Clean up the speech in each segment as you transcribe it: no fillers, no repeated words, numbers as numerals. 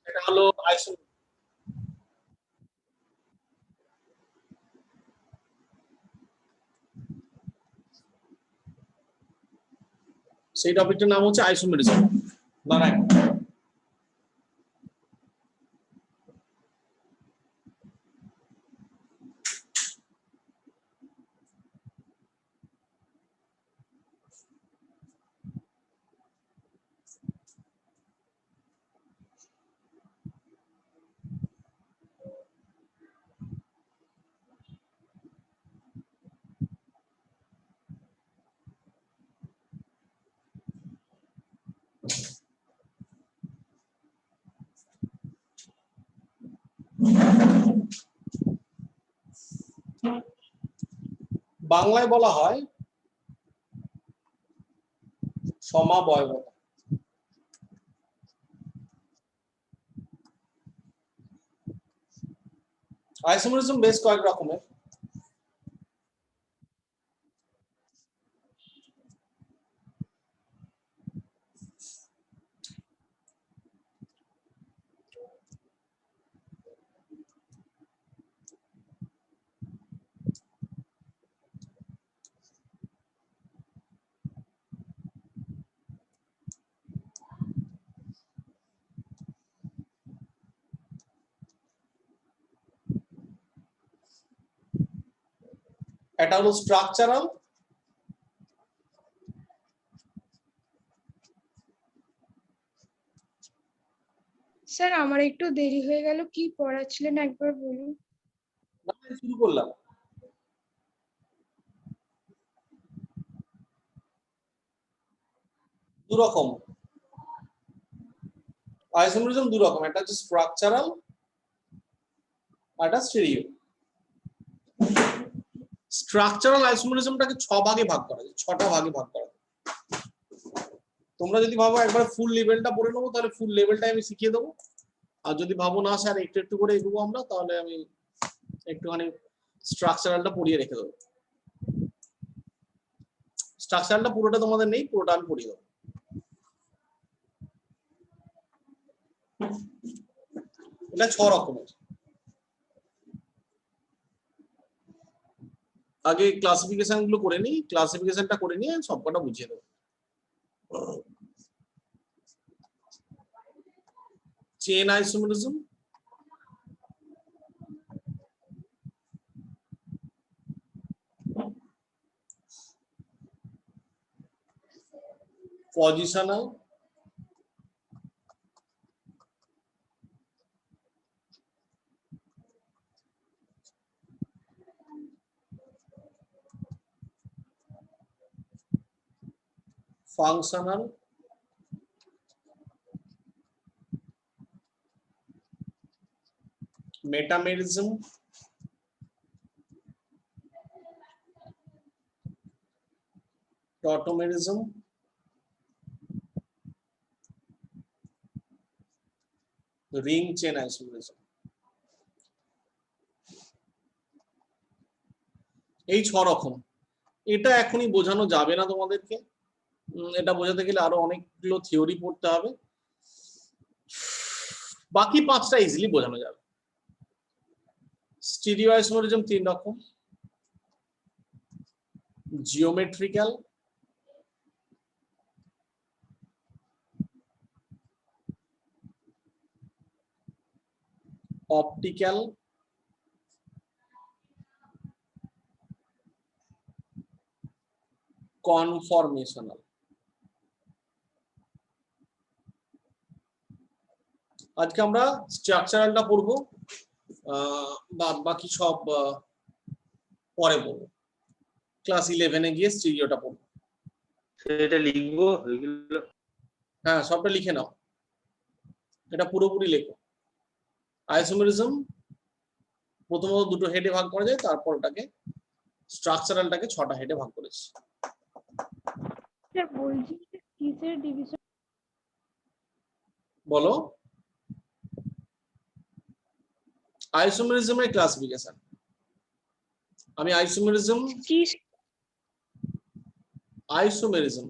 এটা হলো আইসো, সেই টপিকটার নাম হচ্ছে আইসোমেরিজম। নারায়ণ, বাংলায় বলা হয় সমাবয়বতা। আইসোমেরিজম বেশ কয়েক রকমের। এটা হলো স্ট্রাকচারাল, স্যার আমার একটু দেরি হয়ে গেল, কি পড়াচ্ছিলেন একবার বলুন। শুরু করলাম। দু রকম আইসোমেরিজম, দু রকম, একটা হচ্ছে স্ট্রাকচারাল, আর একটা স্টেরিও। স্ট্রাকচারাল আইসোমেরিজমটাকে 6 ভাগে ভাগ করা যায়, 6টা ভাগে ভাগ করা যায়। তোমরা যদি ভাবো একবার ফুল লেভেলটা পড়ে নেবো, তাহলে ফুল লেভেলটাই আমি শিখিয়ে দেবো। আর যদি ভাবো না স্যার একটু একটু করে এগোবো আমরা, তাহলে আমি একটুখানি স্ট্রাকচারালটা পড়িয়ে রেখে দেবো। স্ট্রাকচারালটা পুরোটা তোমাদের নেই, পুরোটা আমি পড়িয়ে দেবো। এটা 6 রকমের। আগে ক্লাসিফিকেশন গুলো করে নিই, ক্লাসিফিকেশনটা করে নিয়ে সবকটা বুঝিয়ে দেবো। Chain isomerism, positional, functional, metamerism, টটোমেরিজম, ring chain isomerism. এই 6 রকম। এটা এখনই বোঝানো যাবে না তোমাদেরকে, এটা বোঝাতে গেলে আরো অনেকগুলো থিওরি পড়তে হবে। বাকি 5টা ইজিলি বোঝানো যাবে। স্টিরিও আইসোমেরিজম 3 রকম, জিওমেট্রিক্যাল, অপটিক্যাল, কনফরমেশনাল। আজকে আমরা স্ট্রাকচারালটা পড়বো, বাদ বাকি সব পরে পড়বো। ক্লাস 11-এ গিয়ে স্টিরিওটা পড়বো। সেটা লিখবো ওইগুলো? হ্যাঁ, সবটা লিখে নাও, এটা পুরোপুরি লেখো। আইসোমেরিজম প্রথমত 2টো হেডে ভাগ করা যায়, তারপর ওটাকে স্ট্রাকচারালটাকে 6টা হেডে ভাগ করেছি। স্যার বলছি কিসের ডিভিশন? বলো। আইসোমেরিজমের ক্লাসিফিকেশন। আমি আইসোমেরিজম, কি? আইসোমেরিজম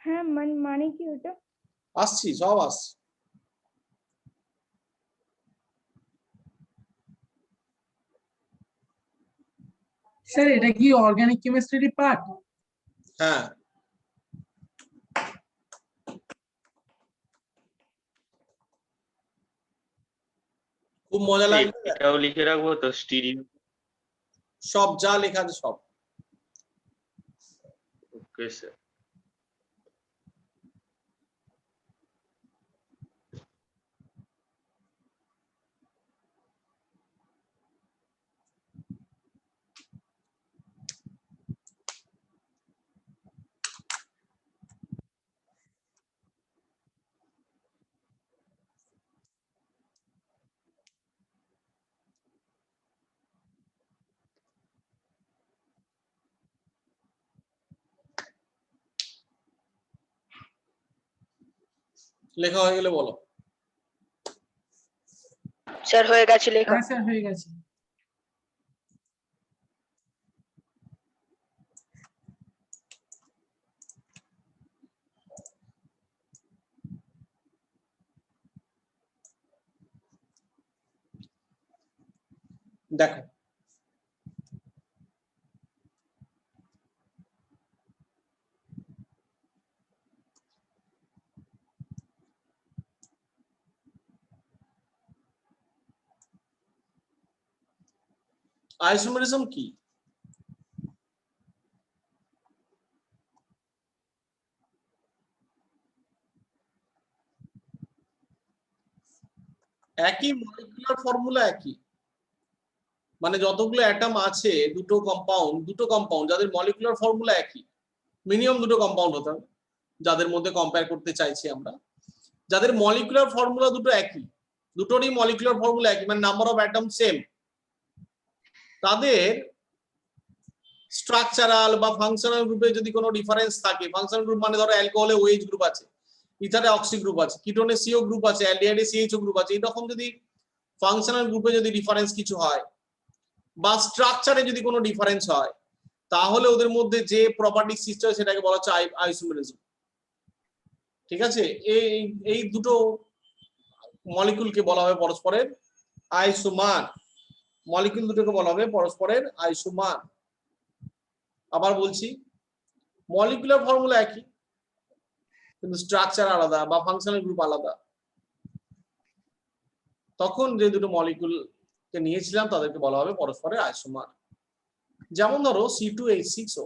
হ্যাঁ মানে কি ওটা? আসছি, সব আসছি। স্যার এটা কি অর্গানিক কেমিস্ট্রি পার্ট? হ্যাঁ, খুব মজা লাগবে। এটাও লিখে রাখবো তো, স্টিরিও। সব যা লেখা আছে সব। Okay sir. লেখা হয়ে গেলে বলো। স্যার হয়ে গেছে লেখা। হ্যাঁ স্যার হয়ে গেছে। দেখো, আইসোমেরিজম কি? একই মলিকুলার ফর্মুলা, একই, মানে যতগুলো অ্যাটম আছে, দুটো কম্পাউন্ড যাদের মলিকুলার ফর্মুলা একই, মিনিমাম দুটো কম্পাউন্ড হতে হবে যাদের মধ্যে কম্পেয়ার করতে চাইছি আমরা, যাদের মলিকুলার ফর্মুলা দুটো একই, দুটোরই মলিকুলার ফর্মুলা একই, মানে নাম্বার অফ অ্যাটম সেম, তাদের স্ট্রাকচারাল বা ফাংশনাল গ্রুপে যদি কোনো ডিফারেন্স থাকে, ফাংশনাল গ্রুপ মানে ধরো অ্যালকোহলে ওএইচ গ্রুপ আছে, ইথারে অক্সি গ্রুপ আছে, কিটোনে সিও গ্রুপ আছে, অ্যালডিহাইডে সিএইচও গ্রুপ আছে, এরকম যদি ফাংশনাল গ্রুপে যদি ডিফারেন্স কিছু হয় বা স্ট্রাকচারে যদি কোনো ডিফারেন্স হয়, তাহলে ওদের মধ্যে যে প্রপার্টি সৃষ্টি হয় সেটাকে বলা হচ্ছে আইসোমেরিজম। ঠিক আছে, এই এই দুটো মলিকুলকে বলা হবে পরস্পরের আইসোমার, মলিকুল দুটোকে বলা হবে পরস্পরের আইসোমার। আবার বলছি, মলিকুলার ফর্মুলা একই কিন্তু স্ট্রাকচার আলাদা বা ফাংশনাল গ্রুপ আলাদা, তখন যে দুটো মলিকুলকে নিয়েছিলাম তাদেরকে বলা হবে পরস্পরের আইসোমার। যেমন ধরো C2H6O,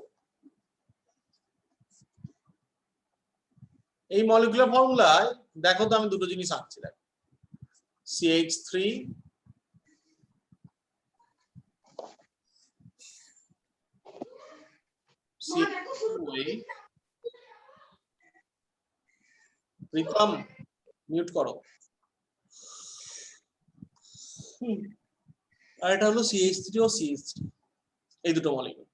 এই মলিকুলার ফর্মুলায় দেখো তো আমি দুটো জিনিস আঁকছি, দেখো CH3 প্রীতম মিউট করো, আর এটা হলো CH3 ও CH3, এই দুটো মলিকুল,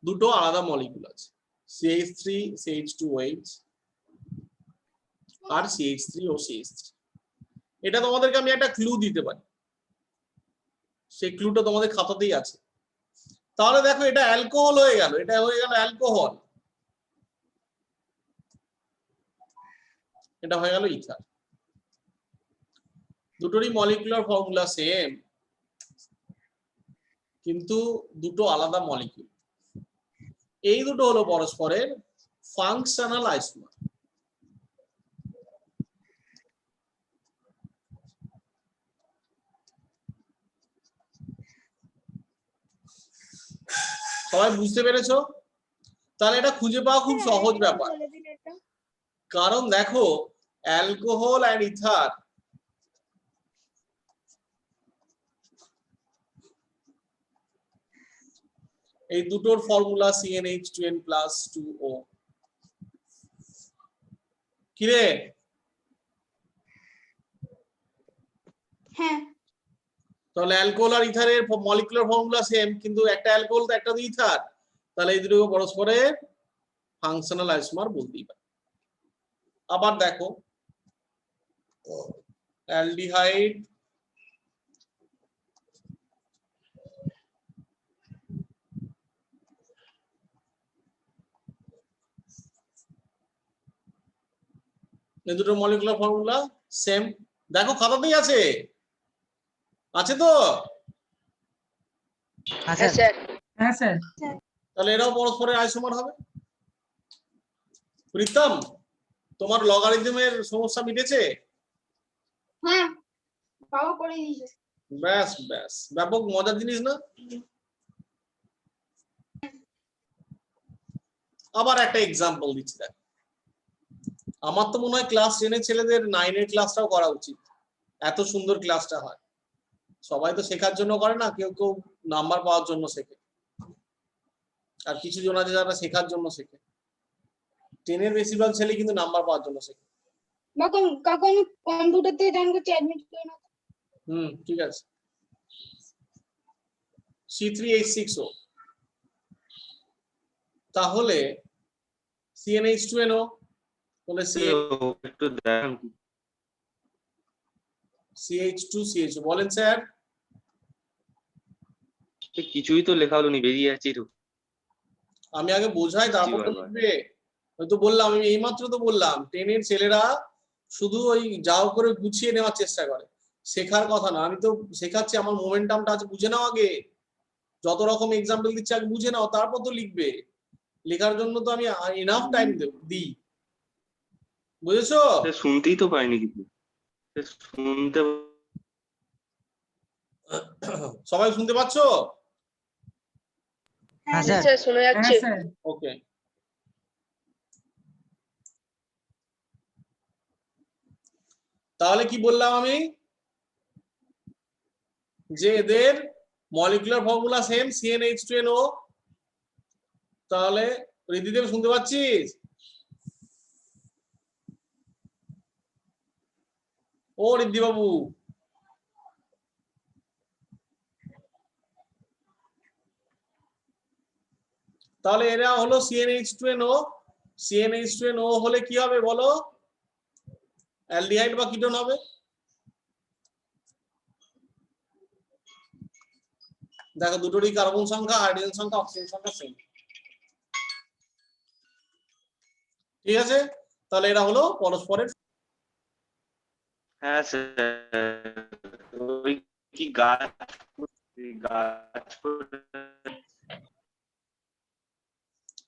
দুটো আলাদা মলিকুল আছে, CH3 CH2OH আর CH3 ও CH3। এটা তোমাদেরকে আমি একটা ক্লু দিতে পারি, সেই ক্লুটা তোমাদের খাতাতেই আছে। তাহলে দেখো এটা অ্যালকোহল হয়ে গেল, এটা হয়ে গেল অ্যালকোহল, এটা হয়ে গেল ইথার। দুটোরই মলিকুলার ফর্মুলা সেম কিন্তু দুটো আলাদা মলিকুল, এই দুটো হলো পরস্পরের ফাংশনাল আইসোমার। সবাই বুঝতে পেরেছো? তাহলে এটা খুঁজে পাওয়া খুব সহজ ব্যাপার, কারণ দেখো অ্যালকোহল আর ইথার এই দুটোর ফর্মুলা CnH2n+2O। কিরে, হ্যাঁ তাহলে অ্যালকোহল আর ইথারের মলিকুলার ফর্মুলা সেম কিন্তু একটা অ্যালকোহল তো একটা তো ইথার, তাহলে এই দুটো পরস্পরের ফাংশনাল আইসোমার বলতেই পারে। আবার দেখো অ্যালডিহাইড এই দুটো মলিকুলার ফর্মুলা সেম। দেখো খাতাতেই আছে, আছে তো? হ্যাঁ স্যার। হ্যাঁ স্যার। তাহলে এরাও পরস্পরের আইসোমার হবে। প্রীতম, তোমার লগারিদমের সমস্যা মিটেছে? হ্যাঁ, বাবা করে দিয়েছে। ব্যাস ব্যাস, ব্যাপক মজার জিনিস না? আবার একটা এক্সাম্পল দিচ্ছি দেখ। আমার তো মনে হয় ক্লাস 10 এর ছেলেদের 9 এর ক্লাসটাও করা উচিত, এত সুন্দর ক্লাসটা হয়। সবাই তো শেখার জন্য করে না, কেউ কেউ নাম্বার পাওয়ার জন্য শেখে, আর কিছু জন আছে যারা শেখার জন্য শেখে। 10 এর বেশিরভাগ ছেলে কিন্তু নাম্বার পাওয়ার জন্য শেখে। কাকু আমি কম্পিউটার থেকে জয়েন করছি, অ্যাডমিট করে নাও। ঠিক আছে। C3H6O, তাহলে CnH2nO, তাহলে একটু দেখান CH2CHO বলেন স্যার। কিছুই তো লেখা হলো নি, বেরিয়ে যাচ্ছে তো। আমি আগে বোঝাই তারপর তো লিখবে। হয়তো বললাম, আমি এইমাত্র তো বললাম 10 এর ছেলেরা শুধু ওই যাও করে গুছিয়ে নেওয়ার চেষ্টা করে, শেখার কথা না। আমি তো শেখাচ্ছি, আমার মোমেন্টামটা আছে, বুঝে নাও আগে। যত রকম এক্সাম্পল দিচ্ছি আগে বুঝে নাও, তারপর তো লিখবে। লেখার জন্য তো আমি এনাফ টাইম দিই, বুঝেছো? শুনতেই তো পাইনি কিছু, শুনতে সবাই শুনতে পাচ্ছো? হ্যাঁ স্যার শোনা হ্যাঁ যাচ্ছে। স্যার। ওকে, তাহলে কি বললাম আমি? যে এদের মলিকুলার ফর্মুলা সেম, CnH2nO। তাহলে ঋদ্ধিদেব শুনতে পাচ্ছিস? ও ঋদ্ধি বাবু, তাহলে এরা হলো CnH2nO। CnH2nO হলে কি হবে বলো? অ্যালডিহাইড বা কিটোন হবে। দেখো দুটোরই কার্বন সংখ্যা, হাইড্রোজেন সংখ্যা, অক্সিজেন সংখ্যা সেম। ঠিক আছে, তাহলে এরা হলো পরস্পরের। হ্যাঁ স্যার, ওই কি গাছ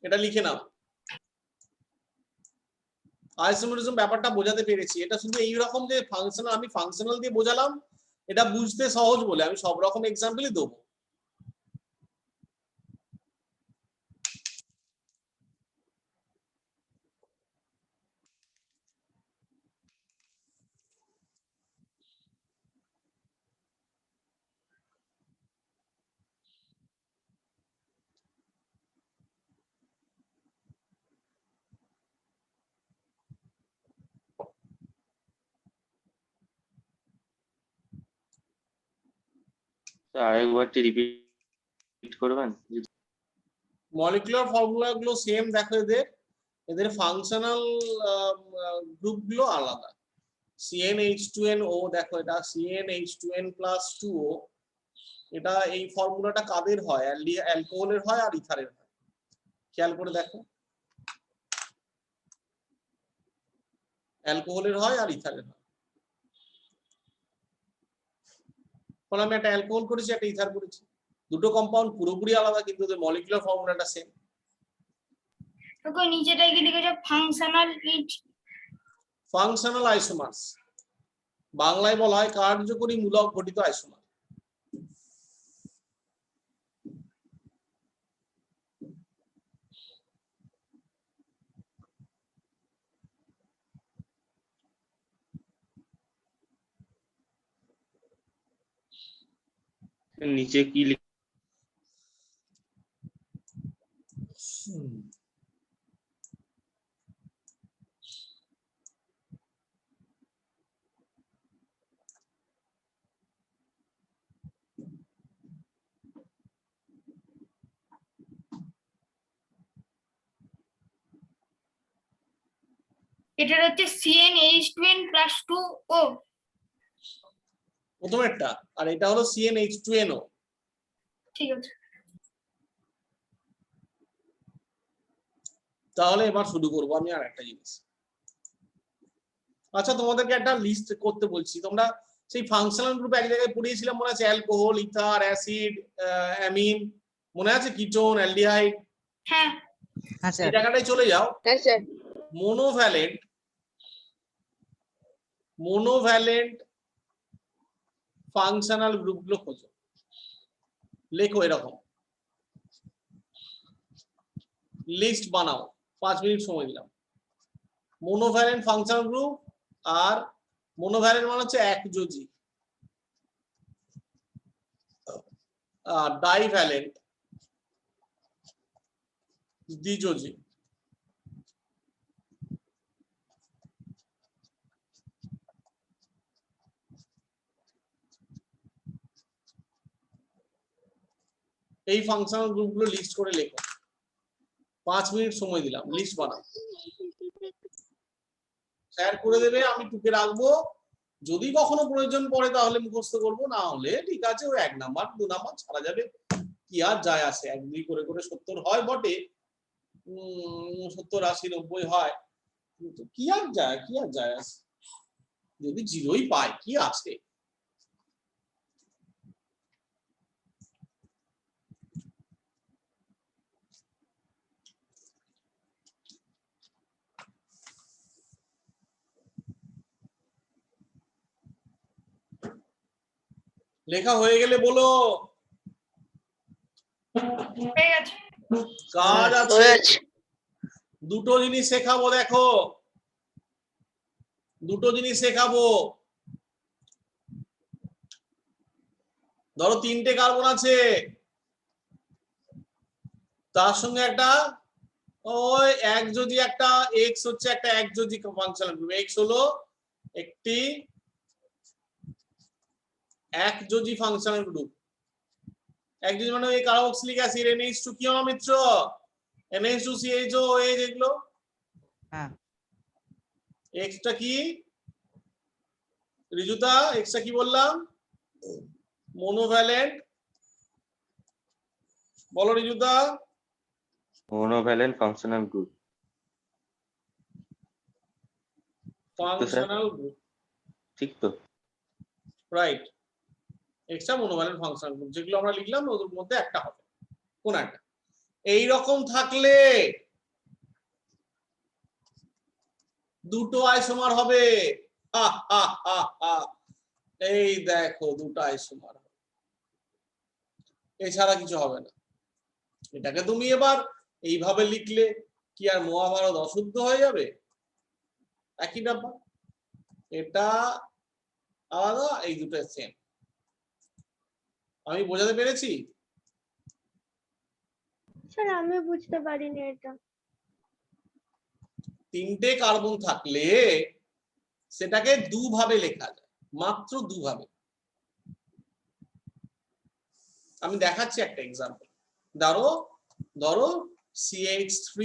এটা লিখে নাও। আইসোমেরিজম ব্যাপারটা বোঝাতে পেরেছি। এটা শুধু এই রকম যে ফাংশনাল, আমি ফাংশনাল দিয়ে বোঝালাম, এটা বুঝতে সহজ বলে আমি সব রকম এক্সাম্পলই দেবো। আরেকবারটি রিপিট করবেন? মলিকুলার ফর্মুলা গুলো সেম। দেখো এদের এদের ফাংশনাল গ্রুপ গুলো আলাদা। CnH2nO, দেখো এটা CnH2n+2O। এটা এই ফর্মুলাটা কাদের হয়? অ্যালকোহলের হয় আর ইথারের হয়। খেয়াল করে দেখো, অ্যালকোহলের হয় আর ইথারের হয়। ফলে আমি একটা অ্যালকোহল করেছি, একটা ইথার করেছি, দুটো কম্পাউন্ড পুরোপুরি আলাদা, কিন্তু ওদের মলিকুলার ফর্মুলাটা সেম। কাকু নিচেটাই কি লিখেছে ফাংশনাল ইট? ফাংশনাল আইসোমার্স, বাংলায় বলা হয় কার্যকরী মূলক গঠিত আইসোমার। নিচে কি এটা হচ্ছে CnH2n+2O। প্রথমেরটা, আর এটা হলো CnH2nO। ঠিক আছে। তাহলে এবার শুরু করবো আমি আর একটা জিনিস। আচ্ছা তোমাদেরকে একটা লিস্ট করতে বলছি, তোমরা সেই ফাংশনাল গ্রুপ এক জায়গায় পড়িয়েছিলাম মনে আছে, অ্যালকোহল, ইথার, অ্যাসিড, অ্যামিন, মনে আছে, কিটোন, অ্যালডিহাইড। হ্যাঁ হ্যাঁ এই স্যার। জায়গাটায় চলে যাও, হ্যাঁ স্যার। মোনোভ্যালেন্ট ফাংশনাল গ্রুপগুলো খোঁজো, লেখো এরকম লিস্ট বানাও, 5 মিনিট সময় দিলাম। মোনোভ্যালেন্ট ফাংশনাল গ্রুপ, আর মোনোভ্যালেন্ট মানে হচ্ছে একযোজি, আর ডাইভ্যালেন্ট দ্বিযোজি। এই ফাংশনাল গ্রুপগুলো লিস্ট করে লেখো, 5 মিনিট সময় দিলাম, লিস্ট বানাও। স্যার করে দেবে, আমি টুকে রাখবো, যদি কখনো প্রয়োজন পড়ে তাহলে মুখস্থ করবো, না হলে ঠিক আছে, ওই 1 নাম্বার 2 নাম্বার ছাড়া যাবে, কি আর যায় আসে। 1 2 করে করে 70 হয় বটে, 70 80 90 হয়, কিন্তু কি আর যায় আসে, যদি জিরোই পাই কি আছে। লেখা হয়ে গেলে বলো, হয়ে গেছে। কাজ আছে। হয়ে গেছে। দুটো জিনিস শেখাবো, দেখো দুটো জিনিস শেখাবো। ধরো 3টে কার্বন আছে, তার সঙ্গে একটা ওই একযোজি, একটা এক্স হচ্ছে একটা একযোজি ফাংশনাল গ্রুপ। এক্স হলো একটি একযোজি ফাংশনাল গ্রুপ। একযোজি মানে ওই কার্বক্সিলিক অ্যাসিড, NH2 কি হবে মিত্র, NH2 CHO এই যেগুলো। হ্যাঁ এক্সটা কি রিজুতা, এক্সটা কি বললাম, মোনোভ্যালেন্ট, বলো রিজুতা। মোনোভ্যালেন্ট ফাংশনাল গ্রুপ। ফাংশনাল গ্রুপ, ঠিক তো? রাইট। এক্সট্রা মোনোভ্যালেন্ট ফাংশনাল গ্রুপ যেগুলো আমরা লিখলাম ওদের মধ্যে একটা হবে, কোন একটা। এই রকম থাকলে দুটো আইসোমার হবে, এই দেখো দুটো আইসোমার, এছাড়া কিছু হবে না। এটাকে তুমি এবার এইভাবে লিখলে কি আর মহাভারত অশুদ্ধ হয়ে যাবে? একই ব্যাপার, এটা আলাদা, এই দুটো সেম। আমি বোঝাতে পেরেছি? স্যার আমি বুঝতে পারিনি এটা। 3টে কার্বন থাকলে সেটাকে দুভাবে লেখা যায়, মাত্র দুভাবে। আমি দেখাচ্ছি একটা এক্সাম্পল। ধরো CH3,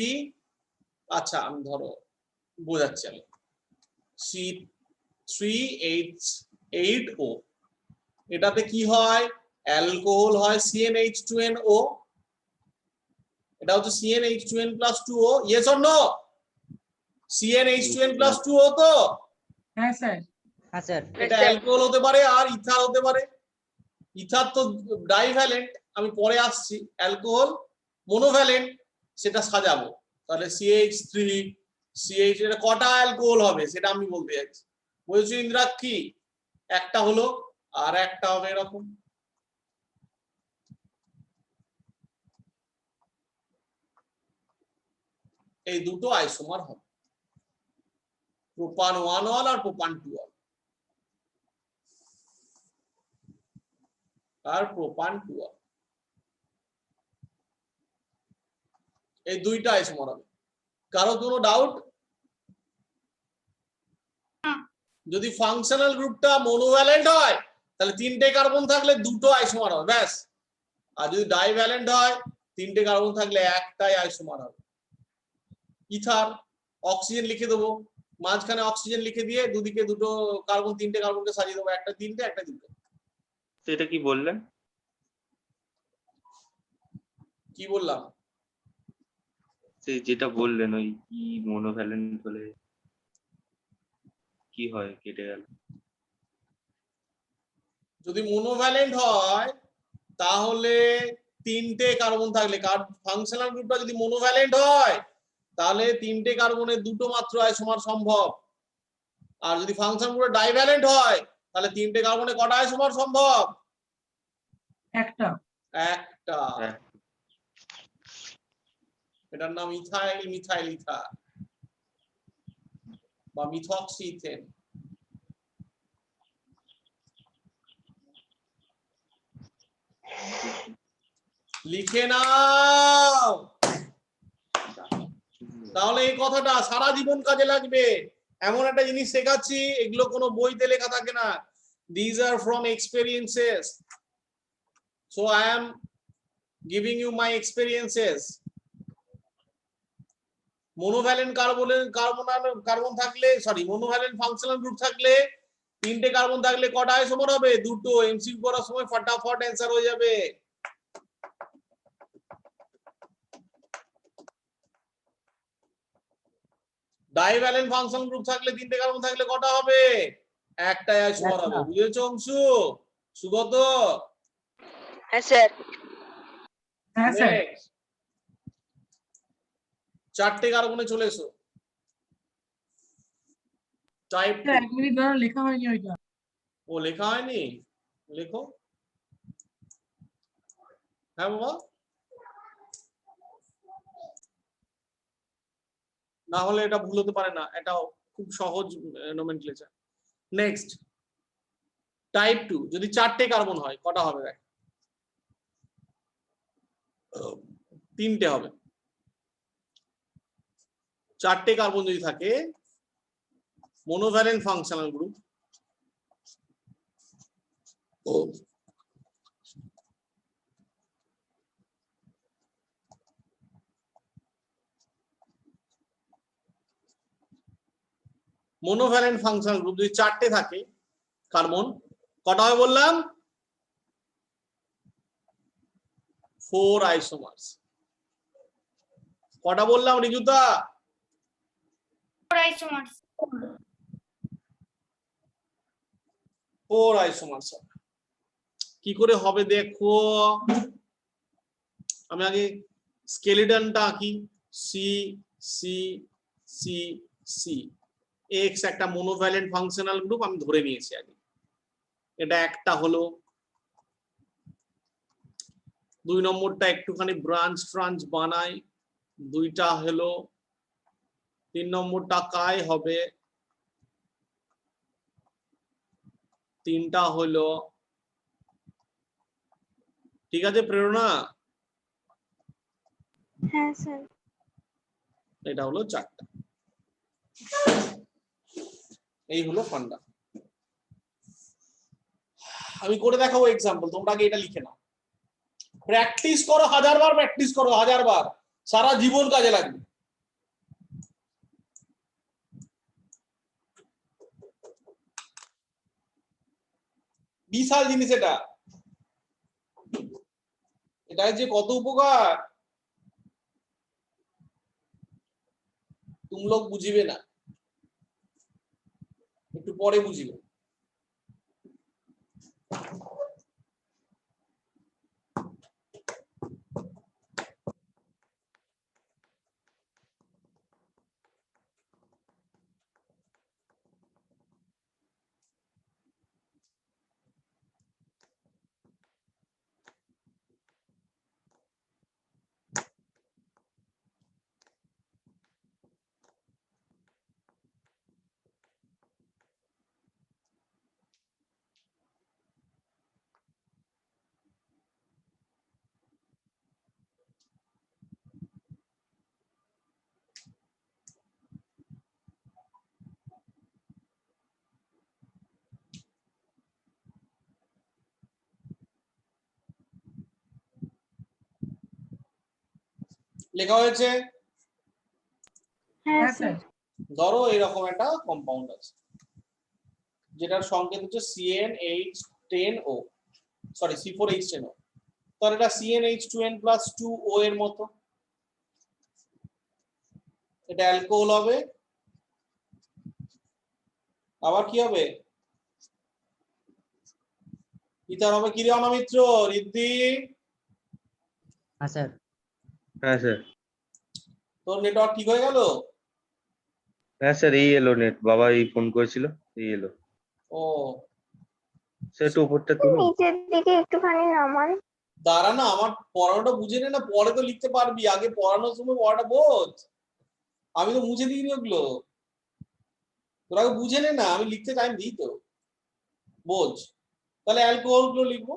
আচ্ছা আমি ধরো বোঝাচ্ছি, আমি C3H8O, এটাতে কি হয়, অ্যালকোহল হয় CnH2nO, এটা হচ্ছে CnH2n+2O, yes or no? CnH2n+2O তো? হ্যাঁ স্যার। হ্যাঁ স্যার। এটা অ্যালকোহল হতে পারে আর ইথার হতে পারে। ইথার তো ডাইভ্যালেন্ট, আমি পরে আসছি। অ্যালকোহল মোনোভ্যালেন্ট, সেটা সাজাবো। তাহলে CH3 CH, এটা কটা অ্যালকোহল হবে সেটা আমি বলতে যাচ্ছি। বলছি ইন্দ্রাক্ষী, একটা হলো, আর একটা হবে এরকম। এই দুটো আইসোমার হবে, প্রোপান 1 অল আর প্রোপান 2 অল, আর প্রোপান 2 অল, এই দুইটা আইসোমার হবে। কারো কোনো ডাউট? যদি ফাংশনাল গ্রুপটা মোনোভ্যালেন্ট হয় তাহলে 3টে কার্বন থাকলে দুটো আইসোমার হবে ব্যাস, আর যদি ডাইভ্যালেন্ট হয় 3টে কার্বন থাকলে একটাই আইসোমার হবে। ইথার, অক্সিজেন লিখে দেবো, মাঝখানে অক্সিজেন লিখে দিয়ে দুদিকে দুটো কার্বন, 3টে কার্বনকে সাজিয়ে দেবো, একটা 3টে একটা 2টে। তো এটা কি বললেন? কি বললাম? যেটা বললেন ওই কি মোনোভ্যালেন্ট বলে কি হয় কেটে গেল? যদি মোনোভ্যালেন্ট হয় তাহলে তিনটে কার্বন থাকলে, ফাংশনাল গ্রুপটা যদি মোনোভ্যালেন্ট হয় তাহলে তিনটে কার্বনের দুটো মাত্র আইসোমার সম্ভব। আর যদি ফাংশন গ্রুপটা ডাইভ্যালেন্ট হয় তাহলে তিনটে কার্বনে কটা আইসোমার সম্ভব? একটা। একটা। হ্যাঁ। এটার নাম ইথাইল মিথাইল ইথার বা মিথক্সি ইথেন। লিখে নাও। তাহলে এই কথাটা সারা জীবন কাজে লাগবে। এমন একটা জিনিস শেখাচ্ছি, এগুলো কোনো বইতে লেখা থাকে না। These are from experiences. So I am giving you my experiences. Monovalent carbon থাকলে, সরি, মোনোভ্যালেন্ট ফাংশনাল গ্রুপ থাকলে তিনটে কার্বন থাকলে কটা আইসোমার হবে? দুটো। এমসিকিউ করার সময় ফটাফট অ্যান্সার হয়ে যাবে। ডাইভ্যালেন্ট ফাংশনাল গ্রুপ থাকলে তিনটে কার্বন থাকলে কটা হবে? একটাই আইসোমার হবে। বুঝেছো অংশু? সুগত? হ্যাঁ স্যার। হ্যাঁ স্যার। Next. চারটে কার্বনে চলে এসো। টাইপ স্যার 1 মিনিট দাঁড়ান, লেখা হয়নি ওইটা। ও লেখা হয়নি, লেখো। হ্যাঁ বাবা, না হলে এটা ভুল হতে পারে না, এটাও খুব সহজ নোমেনক্লেচার। নেক্সট, টাইপ 2 যদি চারটে কার্বন হয় কটা হবে? দেখ, তিনটে হবে। চারটে কার্বন যদি থাকে, মোনোভ্যালেন্ট ফাংশনাল গ্রুপ, মোনোভ্যালেন্ট ফাংশনাল গ্রুপ যদি চারটে থাকে কার্বন, কটা হবে বললাম? 4 আইসোমার্স। কটা বললাম রিজুদা? 4 আইসোমার্স। 4 আইসোমার্স। কি করে হবে দেখো, আমি আগে স্কেলিটনটা আঁকি। C C C C, X একটা মোনোভ্যালেন্ট ফাংশনাল গ্রুপ আমি ধরে নিয়েছি আগে। এটা একটা হলো। 2 নম্বরটা একটুখানি ব্রাঞ্চ ট্রাঞ্চ বানাই, দুইটা হলো। 3 নম্বরটা কাই হবে, তিনটা হলো। ঠিক আছে প্রেরণা? হ্যাঁ স্যার। এটা হলো চারটা। এই হলো ফান্ডা। আমি করে দেখাবো এক্সাম্পল, তোমরা আগে এটা লিখে নাও। প্র্যাকটিস করো, 1000 বার প্র্যাকটিস করো, 1000 বার, সারা জীবন কাজে লাগবে। বিশাল জিনিস এটা, এটা যে কত উপকার তুম লোক বুঝিবে না, একটু পরে বুঝিবে। লেখা হয়েছে? হ্যাঁ হ্যাঁ স্যার। স্যার। ধরো এরকম একটা কম্পাউন্ড আছে যেটার সংকেত হচ্ছে CnH10O, সরি C4H10O। তাহলে এটা CnH2n+2O এর মতো। এটা অ্যালকোহল হবে, আবার কি হবে? ইথার হবে কি রে অনামিত্র? রিদ্ধি, হ্যাঁ স্যার। হ্যাঁ স্যার। তোর নেটওয়ার্ক ঠিক হয়ে গেল? হ্যাঁ স্যার, এই এলো নেট, বাবা এই ফোন করেছিল, এই এলো। ও স্যার একটু উপরটা তুলুন। নিচের দিকে একটুখানি নামান। দাঁড়া না, আমার পড়ানোটা বুঝে নে না, পরে তো লিখতে পারবি, আগে পড়ানোর সময় পড়াটা বোঝ। আমি তো মুছে দিইনি ওগুলো, তোর আগে বুঝে নে না, আমি লিখতে টাইম দিই তো, বোঝ। তাহলে অ্যালকোহল গুলো লিখবো।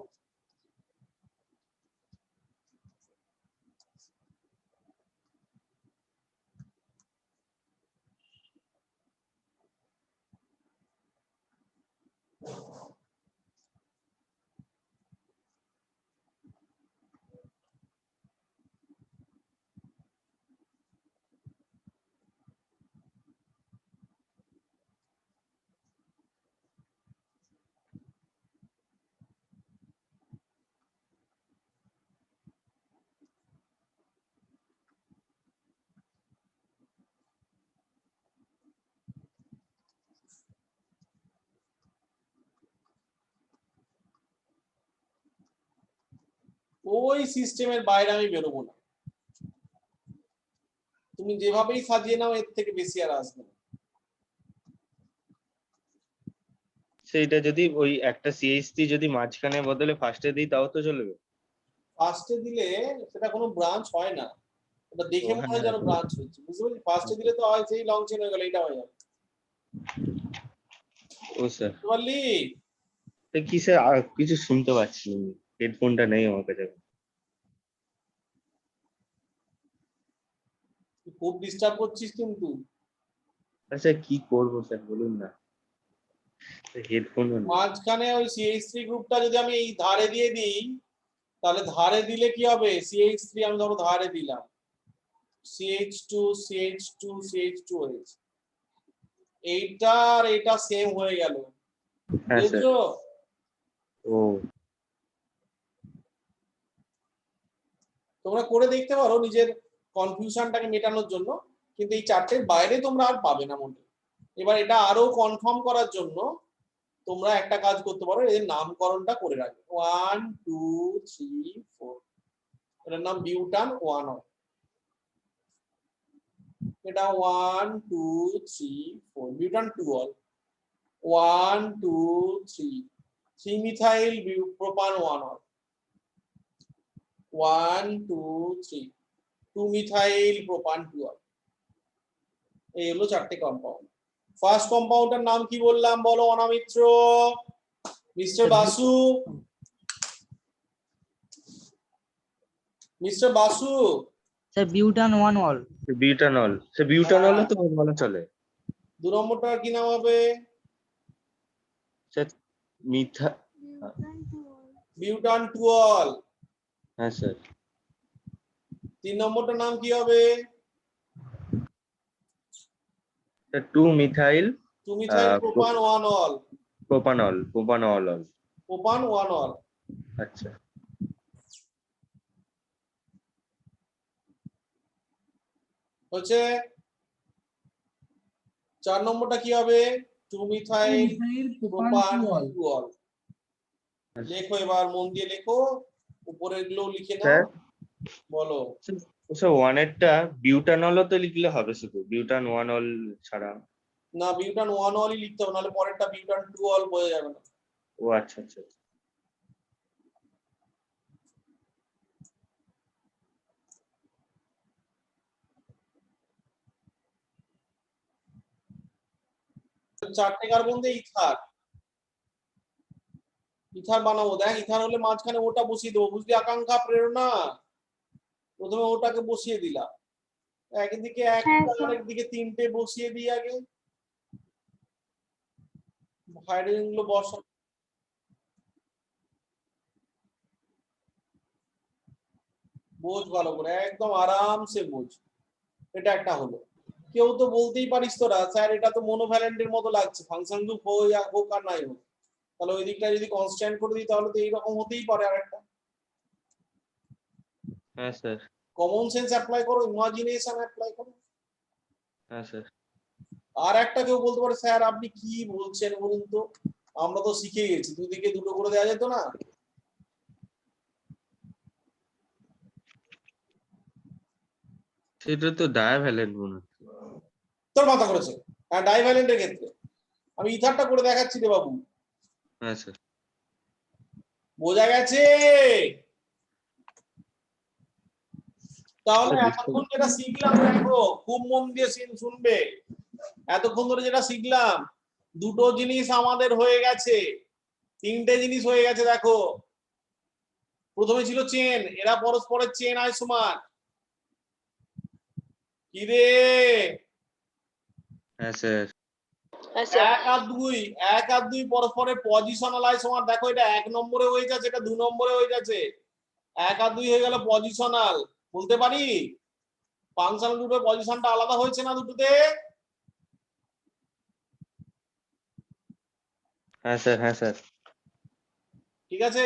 ওই সিস্টেমের বাইরে আমি বেরোবো না, তুমি যেভাবেই সাজিয়ে নাও এর থেকে বেশি আর আসবে না। সেইটা যদি ওই একটা সিএইচটি যদি মাঝখানে বদলে ফার্স্টে দিই তাও তো চলবে? ফার্স্টে দিলে সেটা কোনো ব্রাঞ্চ হয় না, ওটা দেখে মনে হয় যেন ব্রাঞ্চ হচ্ছে, বুঝতে পারছি? ফার্স্টে দিলে তো হয় সেই লং চেন হয়ে গেল, এটা হয়ে যাবে। ও স্যার, বুঝতে পারলি? কি স্যার আর কিছু শুনতে পাচ্ছি না, হেডফোনটা নেই আমার কাছে। তুই খুব ডিস্টার্ব করছিস কিন্তু। আচ্ছা কি করবো স্যার বলুন না, হেডফোন। মাঝখানে ওই CH3 গ্রুপটা যদি আমি এই ধারে দিয়ে দিই, তাহলে ধারে দিলে কি হবে? CH3 আমি ধরো ধারে দিলাম, CH2 CH2 CH2 হয়েছে, এইটা আর এটা সেম হয়ে গেল, হ্যাঁ স্যার। বুঝছো? ও তোমরা করে দেখতে পারো নিজের কনফিউশনটাকে মেটানোর জন্য, কিন্তু এই চারটের বাইরে তোমরা আর পাবে না মনে। এবার এটা আরো কনফার্ম করার জন্য তোমরা একটা কাজ করতে পারো, এর নামকরণটা করে রাখবে, 1 2 3 4, এটার নাম বিউটান 1 হয়, এটা 1 2 3 4 বিউটান 2 হয়, 1 2 3 3 মিথাইল প্রোপান 1 হয়, 1 2 3 2 মিথাইল প্রোপান 2 হয়। এই হলো চারটে কম্পাউন্ড। ফার্স্ট কম্পাউন্ডের নাম কি বললাম বলো Anamitra? Mister Basu, mister Basu. Sir butane 1 ol. Butanol, সে বিউটানলও তো ভালো চলে। 2 নম্বরটা কি নাম হবে? স্যার মিথা, বিউটান টুঅল। হ্যাঁ স্যার। 3 নম্বরটার নাম কি হবে? Sir 2 methyl 2 methyl propane 1 ol. Propanol, propanol. Propane 1 ol. আচ্ছা হচ্ছে 4 নম্বরটা কি হবে? 2 মিথাইল প্রোপান 2 অল। লেখো এবার মন দিয়ে লেখো, উপরের গুলো লিখে নাও। স্যার। বলো। স্যার ওয়ানেরটা বিউটানলও তো লিখলে হবে, শুধু বিউটান 1 অল ছাড়া? না, বিউটান 1 অলই লিখতে হবে, নাহলে পরেরটা বিউটান 2 অল বোঝা যাবে না। ও আচ্ছা আচ্ছা। চারটে কার্বন দিয়ে ইথার, ইথার বানাবো। দেখ ইথার হলে মাঝখানে ওটা বসিয়ে দেবো, বুঝলি আকাঙ্ক্ষা প্রেরণা? প্রথমে ওটাকে বসিয়ে দিলাম, একদিকে একটা হ্যাঁ স্যার। আরেকদিকে 3টে বসিয়ে দিই আগে, হাইড্রোজেন গুলো বসা। বোঝ ভালো করে, একদম আরামসে বোঝ। এটা একটা হলো। কেউ তো বলতেই পারিস তোরা, স্যার এটা তো মনোভ্যালেন্টের মতো লাগছে, ফাংশন গ্রুপ হোক আর নাই হোক, তাহলে ওই দিকটা যদি কনস্ট্যান্ট করে দিই তাহলে তো এইরকম হতেই পারে। আরেকটা হ্যাঁ স্যার। কমন সেন্স অ্যাপ্লাই করো, ইমাজিনেশন অ্যাপ্লাই করো। হ্যাঁ স্যার। আর একটা কেউ বলতে পারে স্যার আপনি কি বলছেন বলুন তো, আমরা তো শিখে গেছি দুদিকে দুটো করে দেওয়া যেত না? সেটা তো ডায়াভ্যালেন্ট মনে হচ্ছে। তোর মাথা করেছে। হ্যাঁ ডাইভ্যালেন্টের ক্ষেত্রে আমি ইথারটা করে দেখাচ্ছি রে বাবু, হ্যাঁ স্যার। বোঝা গেছে? তাহলে স্যার, এতক্ষণ যেটা শিখলাম দেখো খুব মন দিয়ে শুনবে, এতক্ষণ ধরে যেটা শিখলাম দুটো জিনিস আমাদের হয়ে গেছে, তিনটে জিনিস হয়ে গেছে দেখো। প্রথমে ছিল চেন, এরা পরস্পরের চেন আইসোমার। কি রে? হ্যাঁ স্যার। হ্যাঁ স্যার। এক আর দুই পরস্পরের পজিশনাল আইসোমার। দেখো এটা 1 নম্বরে হয়ে যাচ্ছে, এটা 2 নম্বরে হয়ে যাচ্ছে। 1 আর 2 হয়ে গেল পজিশনাল। বলতে পারি ফাংশনাল গ্রুপের পজিশনটা আলাদা হয়েছে না দুটোতে? হ্যাঁ স্যার। হ্যাঁ স্যার। ঠিক আছে,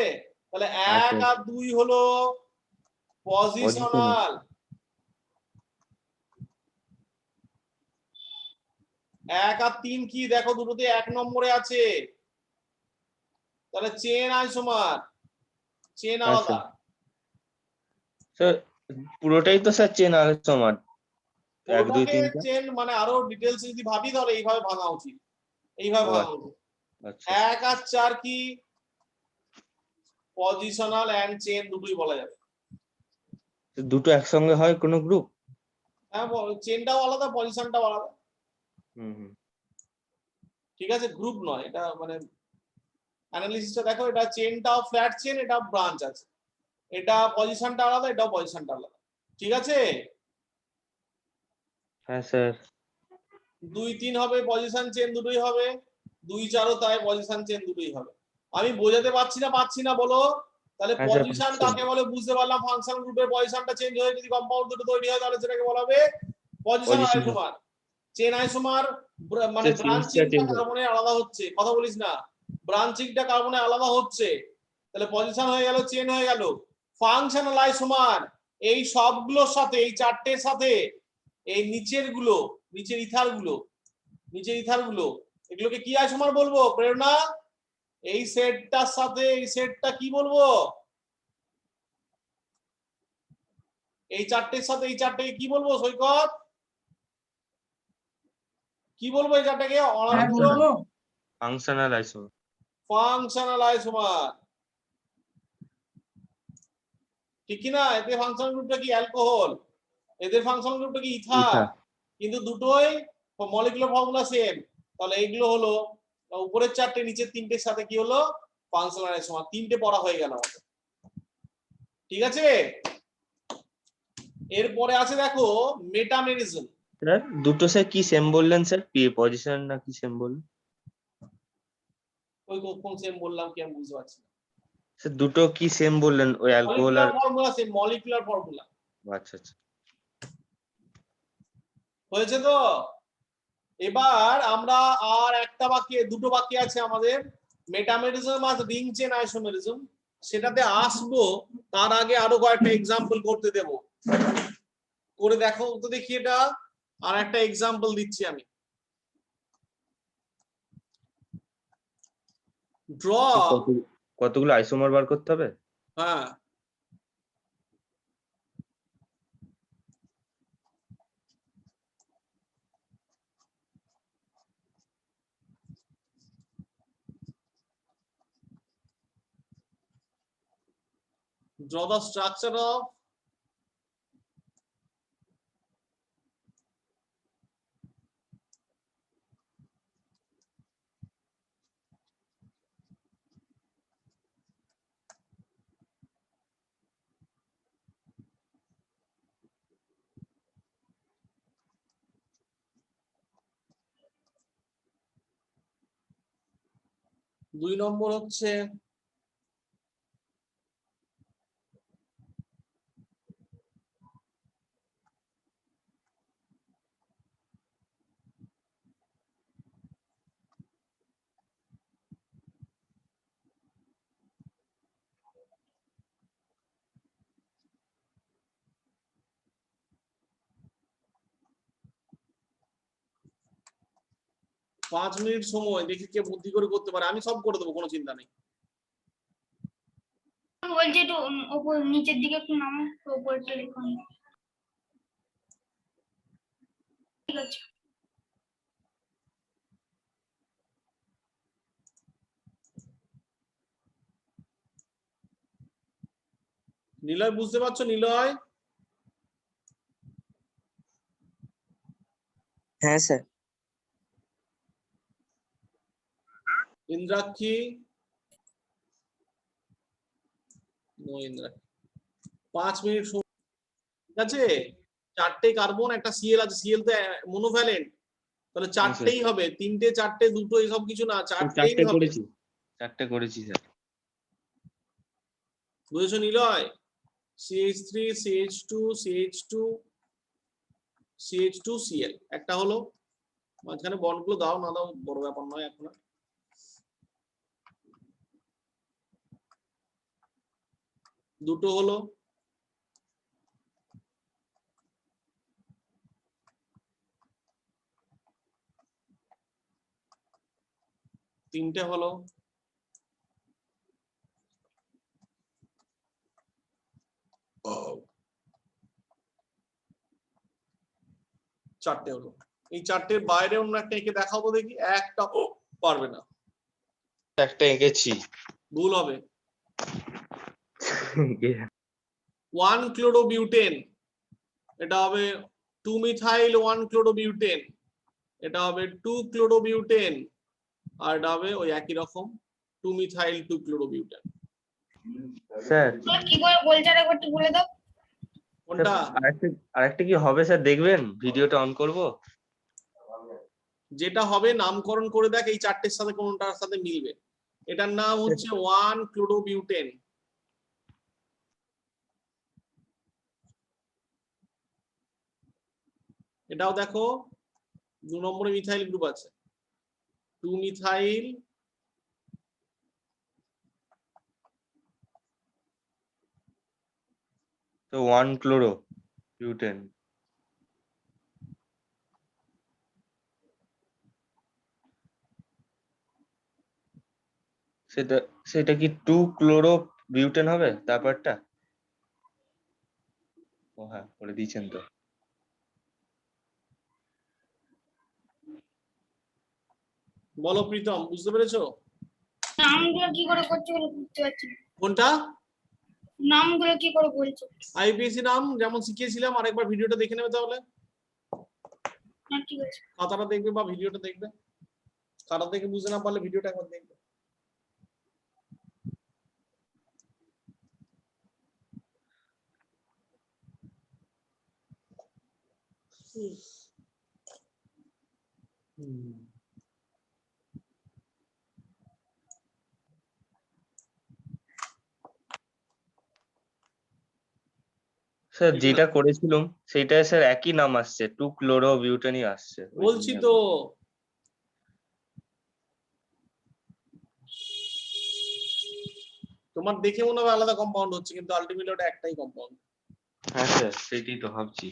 তাহলে হ্যাঁ 1 স্যার। আর 2 হলো Positional। পজিশনাল, 1 আর 3 কি দেখো দুটোতে 1 নম্বরে আছে, তাহলে চেন আইসোমার, চেন হ্যাঁ আলাদা। স্যার পুরোটাই তো স্যার চেন আইসোমার। 1 2 পুরোটাকে 3টা। চেন মানে আরো ডিটেলস যদি ভাবি তাহলে এইভাবে ভাঙা উচিত, এইভাবে ও ভাঙা উচিত। আচ্ছা। 1 আর 4 কি পজিশনাল এন্ড চেন দুটোই বলা যাবে। তো দুটো একসঙ্গে হয় কোনো গ্রুপ? হ্যাঁ চেনটাও আলাদা পজিশনটাও আলাদা। হুম হুম। ঠিক আছে, গ্রুপ নয় এটা, মানে অ্যানালিসিসটা দেখো, এটা চেনটাও ফ্ল্যাট চেন, এটা ব্রাঞ্চ আছে, এটা পজিশনটা আলাদা, এটাও পজিশনটা আলাদা। ঠিক আছে, হ্যাঁ স্যার। 2 3 হবে পজিশন চেন দুটোই হবে, 2 4 ও তাই পজিশন চেন দুটোই হবে। আমি বোঝাতে পারছি না বলো? তাহলে হ্যাঁ স্যার পজিশন কাকে বলে বুঝতে পারলাম, ফাংশন গ্রুপের পজিশনটা চেঞ্জ হয়ে যদি কম্পাউন্ড দুটো তৈরি হয় তাহলে সেটাকে বলা হবে positional position. Isomer. Chain isomer মানে চেঞ্জটা ব্রাঞ্চিংটা চেঞ্জ হবে। কার্বনে আলাদা হচ্ছে, কথা বলিস না, ব্রাঞ্চিংটা কার্বনে আলাদা হচ্ছে, তাহলে পজিশন হয়ে গেল, চেন হয়ে গেল। ফাংশনাল আইসোমার এই সবগুলোর সাথে, এই চারটের সাথে এই নিচের গুলো, নিচের ইথার গুলো এগুলোকে কি আইসোমার বলবো প্রেরণা? এই সেটটার সাথে এই সেটটা কি বলবো? এই চারটের সাথে এই চারটেকে কি বলবো সৈকত? কি বলবো এই চারটাকে? হ্যাঁ বলবো। Functional isomer. ফাংশনাল আইসোমার, ঠিক কি না? এদের ফাংশনাল গ্রুপটা কি অ্যালকোহল, এদের ফাংশনাল গ্রুপটা কি ইথার, ইথা। কিন্তু দুটোই মলিকুলার ফর্মুলা সেম। তাহলে এইগুলো হলো উপরের চারটে নিচের তিনটের সাথে কি হলো ফাংশনাল আইসোমার। তিনটে পড়া হয়ে গেল আমাদের। ঠিক আছে, এরপরে আছে দেখো মেটামেরিজম। স্যার দুটো স্যার কি সেম বললেন স্যার? পজিশন না কি সেম বললেন? ওই কোন সেম বললাম কি আমি বুঝতে পারছি না। স্যার দুটো কি সেম বললেন, ওই অ্যালকোহল আর? Molecular formula same, molecular formula. আচ্ছা আচ্ছা। হয়েছে তো? এবার আমরা আর একটা বাকি, দুটো বাকি আছে আমাদের, মেটামেরিজম আর রিং চেন আইসোমেরিজম, সেটাতে আসবো। তার আগে আরো কয়েকটা এক্সাম্পল করতে দেব, করে দেখো তো দেখি এটা। আর একটা এক্সাম্পল দিচ্ছি আমি, ড্র। কতগুলো আইসোমার বার করতে হবে? হ্যাঁ, draw the structure of দুই নম্বর হচ্ছে 5 মিনিট সময়, দেখি কে বুদ্ধি করে করতে পারে। আমি সব করে দেবো, কোনো চিন্তা নেই। বলছি একটু ওপর নিচের দিকে একটু নামো, ওপরটা লিখুন। ঠিক আছে। নিলয় বুঝতে পারছো? নিলয়, হ্যাঁ sir. Indrakshi, no Indrakshi. 5 minute সময়, ঠিক আছে? 4টে কার্বন, একটা সিএল আছে, সিএল তো মনোভ্যালেন্ট, তাহলে 4টেই হবে। 3টে 4টে 2টো এসব কিছু না, 4টেই 4টে হবে। করেছি, 4টে করেছি স্যার। বুঝেছো Niloy? CH3 CH2 CH2 CH2 Cl একটা হলো। মাঝখানে বন্ডগুলো দাও না দাও বড় ব্যাপার নয় এখন আর। দুটো হলো। তিনটে হলো। চারটে হলো। এই চারটের বাইরে অন্য একটা এঁকে দেখাবো, দেখি একটা পারবে না। একটা এঁকেছি। ভুল হবে। 1 ক্লোরোবিউটেন, এটা হবে 2 মিথাইল 1 ক্লোরোবিউটেন, এটা হবে 2 ক্লোরোবিউটেন, আর এটা হবে ওই একই রকম 2 মিথাইল 2 ক্লোরোবিউটেন। স্যার কি করে বলছে একবার একটু বলে দাও। কোনটা? আরেকটা কি হবে স্যার, দেখবেন? ভিডিওটা অন করব। যেটা হবে নামকরণ করে দেখ, এই চারটের সাথে কোনটার সাথে মিলবে। এটার নাম হচ্ছে 1 ক্লোরোবিউটেন। এটাও দেখো 2 নম্বরে মিথাইল গ্রুপ আছে, 2 মিথাইল তো 1 ক্লোরো বিউটেন। সেটা সেটা কি 2 ক্লোরো বিউটেন হবে তারপরটা? ও হ্যাঁ, করে দিয়েছেন তো। বলো প্রীতম, বুঝতে পেরেছো? নামগুলো কি করে করছো বলে বুঝতে পারছি না। কোনটা? নামগুলো কি করে বলছো? আইপিএসসি নাম যেমন শিখিয়েছিলাম, আরেকবার ভিডিওটা দেখে নেবে তাহলে। হ্যাঁ ঠিক আছে। খাতাটা দেখবে বা ভিডিওটা দেখবে। খাতা দেখে বুঝতে না পারলে ভিডিওটা একবার দেখবে। স্যার যেটা করেছিলাম সেটাই স্যার একই নাম আসছে, 2 ক্লোরো বিউটেনই আসছে। বলছি তো, তোমার দেখে মনে হবে আলাদা কম্পাউন্ড হচ্ছে, কিন্তু আলটিমেটলি ওটা একটাই কম্পাউন্ড। হ্যাঁ স্যার, সেটাই তো ভাবছি।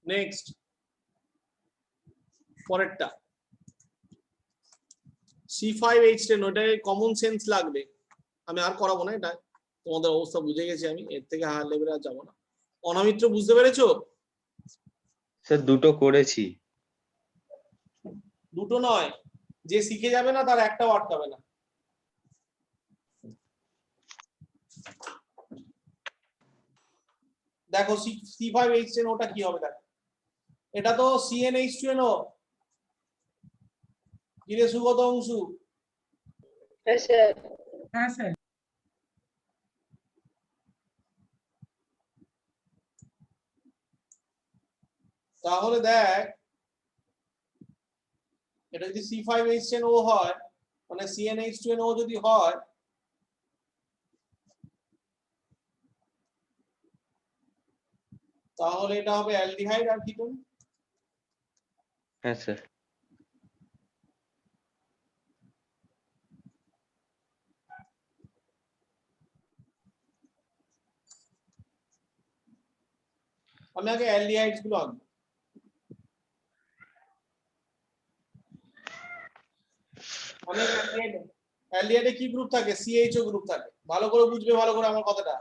নেক্সট, পরেরটা C5H10, ওটাই কমন সেন্স লাগবে। আমি আর করাবো না, এটা তোমাদের অবস্থা বুঝে গেছি আমি, এর থেকে হায়ার লেভেলে আর যাবো না। অনামিত্র বুঝতে পেরেছো? স্যার দুটো করেছি। দুটো নয়, যে শিখে যাবে না তার একটাও আটকাবে না। দেখো C5H10 ওটা কি হবে দেখো, এটা তো CnH2NO। কিরে সুগত অংশু? হ্যাঁ স্যার। হ্যাঁ স্যার। তাহলে দেখ, এটা যদি C5H10O হয়, মানে CnH2NO যদি হয়, তাহলে এটা হবে অ্যালডিহাইড আর কিটোন। হ্যাঁ স্যার। আমি আগে অ্যালডিহাইডস গুলো আঁকবো। অনেক অ্যালডিহাইডে কি গ্রুপ থাকে? সিএইচও গ্রুপ থাকে। ভালো করে বুঝবে, ভালো করে আমার কথাটা।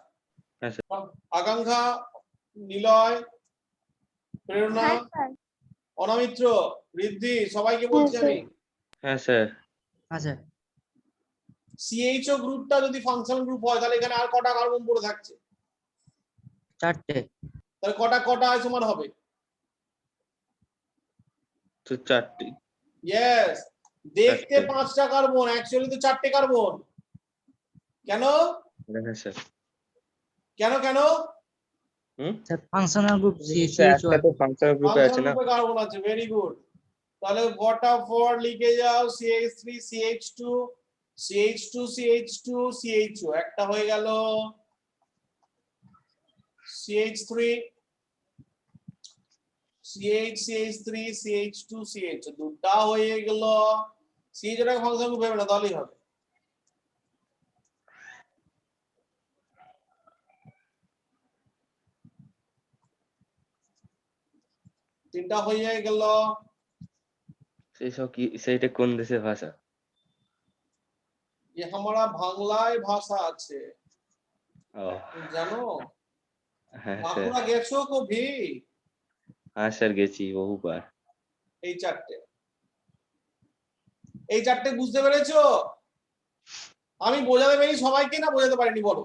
হ্যাঁ স্যার। আকাঙ্ক্ষা, নিলয়, প্রেরণা, হ্যাঁ স্যার। অনামিত্র, ঋদ্ধি, সবাইকে বলছি আমি, হ্যাঁ স্যার। হ্যাঁ স্যার। সিএইচও গ্রুপটা যদি ফাংশনাল গ্রুপ হয় তাহলে এখানে আর কটা কার্বন পড়ে থাকছে? 4টে। তাহলে কটা কটা আইসোমার হবে? তো 4টি। ইয়েস, দেখতে 4টে। 5টা কার্বন, অ্যাকচুয়ালি তো 4টে কার্বন। কেন হ্যাঁ স্যার। কেন কেন? স্যার ফাংশনাল গ্রুপ স্যার একটা তো ফাংশনাল গ্রুপে আছে ফাংশনাল না। গ্রুপে কার্বন আছে, ভেরি গুড। তাহলে ফটাফট লিখে যাও CH3 CH2 CH2 CH2 CH2, একটা হয়ে গেল। CH3 CH CH3 CH2 CH, দুটা হয়ে গেল। CH এর ফাংশন গ্রুপ হবে না, তাহলেই হবে। তিনটা হয়ে গেল। সেইসব কি, সেইটা কোন দেশের ভাষা? ये हमारा বাংলায় ভাষা আছে, ও জানো? হ্যাঁ স্যার। বাঁকুড়া গেছো কবি? হ্যাঁ স্যার গেছি বহুবার। এই চারটে, এই চারটে বুঝতে পেরেছো? আমি বোঝাতে পারি সবাইকে না বোঝাতে পারিনি বলো?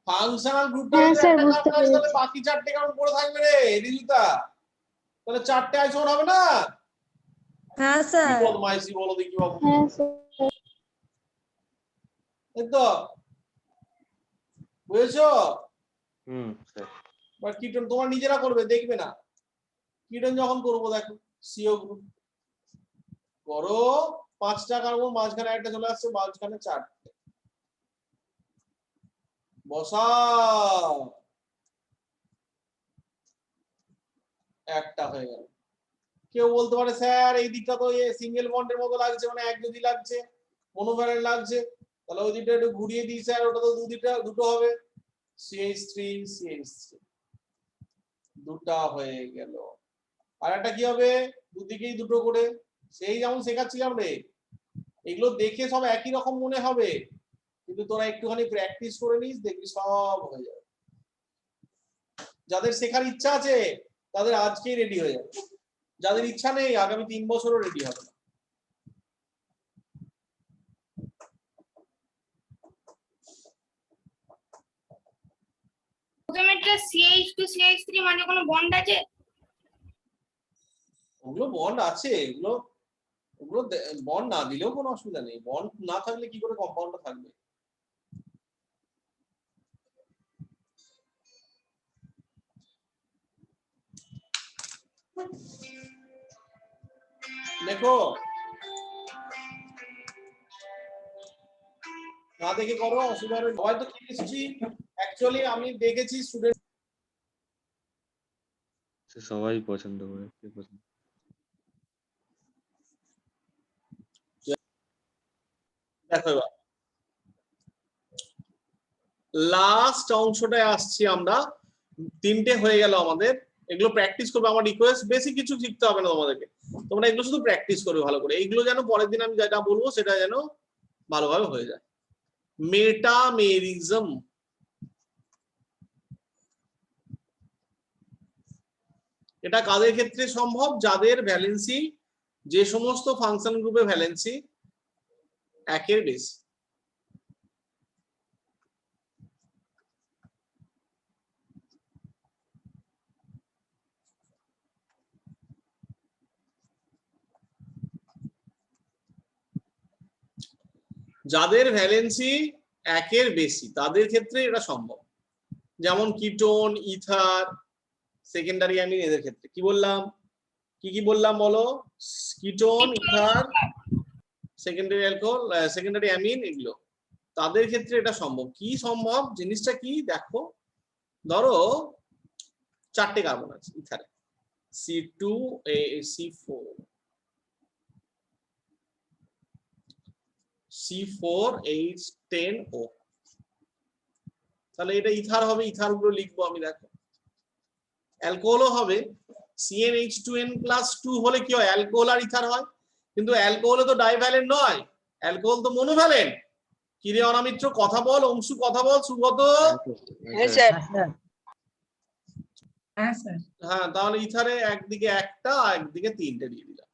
ফাংশনাল গ্রুপটা হ্যাঁ যদি স্যার, একটা বুঝতে কার্বন আছে তাহলে পেরেছি। বাকি চারটে কার্বন পড়ে থাকবে রে রিজুতা, তাহলে চারটে আইসোমার হবে না? হ্যাঁ কি স্যার। বদমাইশি বলো দেখি বাবু, হ্যাঁ স্যার। এই তো বুঝেছো? স্যার। বা কিটোন তোমার নিজেরা করবে, দেখবে না। কিটোন যখন করবো দেখো, সিও গ্রুপ করো, 5টা কার্বন, মাঝখানে একটা চলে আসছে, মাঝখানে 4টে বসাও, একটা হয়ে গেল। কেউ বলতে পারে স্যার এই দিকটা তো সিঙ্গেল বন্ডের মতো লাগছে, মানে এক যদি লাগছে, মনোভ্যালেন্ট লাগছে, তাহলে ওই দিকটা একটু ঘুরিয়ে দিই স্যার, ওটা তো দুটো হবে। CH3 CH3, দুটা হয়ে গেল। আর একটা কি হবে? দুদিকেই দুটো করে, সেই যেমন শেখাচ্ছিলাম রে, এগুলো দেখে সব একই রকম মনে হবে, কিন্তু তোরা একটুখানি প্র্যাকটিস করে নিস, দেখবি সব হয়ে যাবে। যাদের শেখার ইচ্ছা আছে তাদের আজকেই রেডি হয়ে যাবে, যাদের ইচ্ছা নেই আগামী 3 বছরও রেডি হবে না। প্রথমে একটা CH2 CH3 মানে কোনো বন্ড আছে? ওগুলো বন্ড আছে, ওগুলো ওগুলো বন্ড না দিলেও কোনো অসুবিধা নেই, বন্ড না থাকলে কি করে কম্পাউন্ডটা থাকবে? দেখো না দেখে করো, অসুবিধা হবে। হয়তো কেমিস্ট্রি অ্যাকচুয়ালি আমি দেখেছি স্টুডেন্ট সবাই পছন্দ করে, কে পছন্দ? দেখো এবার লাস্ট অংশটায় আসছি আমরা, 3টে হয়ে গেল আমাদের। এগুলো প্র্যাকটিস করবে, আমার রিকোয়েস্ট, বেশি কিছু শিখতে হবে না তোমাদেরকে, তোমরা এগুলো শুধু প্র্যাকটিস করবে ভালো করে, এইগুলো যেন পরের দিন আমি যেটা বলবো সেটা যেন ভালোভাবে হয়ে যায়। মেটামেরিজম, এটা কাদের ক্ষেত্রে সম্ভব? যাদের ভ্যালেন্সি, যে সমস্ত ফাংশন গ্রুপে ভ্যালেন্সি 1-এর বেশি। যাদের ভ্যালেন্সি 1-এর বেশি তাদের ক্ষেত্রে এটা সম্ভব, যেমন কিটোন, ইথার, সেকেন্ডারি অ্যামিন, এদের ক্ষেত্রে। কি বললাম, কি বললাম বলো? Ketone, ether, secondary alcohol, secondary amine, এগুলো তাদের ক্ষেত্রে এটা সম্ভব। কি সম্ভব জিনিসটা কি দেখো, ধরো 4টে কার্বন আছে ইথারে, C2C4 C4H10O, তাহলে এটা ইথার হবে, ইথার গুলো লিখবো আমি, দেখো অ্যালকোহলও হবে, CnH2n+2 হলে কি হয়, অ্যালকোহল আর ইথার হয়, কিন্তু অ্যালকোহল তো ডাইভ্যালেন্ট নয়, অ্যালকোহল তো মনোভ্যালেন্ট। কি রে অনামিত্র, কথা বল, অংশু কথা বল, সুব্রত। হ্যাঁ স্যার। হ্যাঁ স্যার। হ্যাঁ স্যার। হ্যাঁ, তাহলে ইথারে একদিকে একটা আর একদিকে তিনটে দিয়ে দিলাম,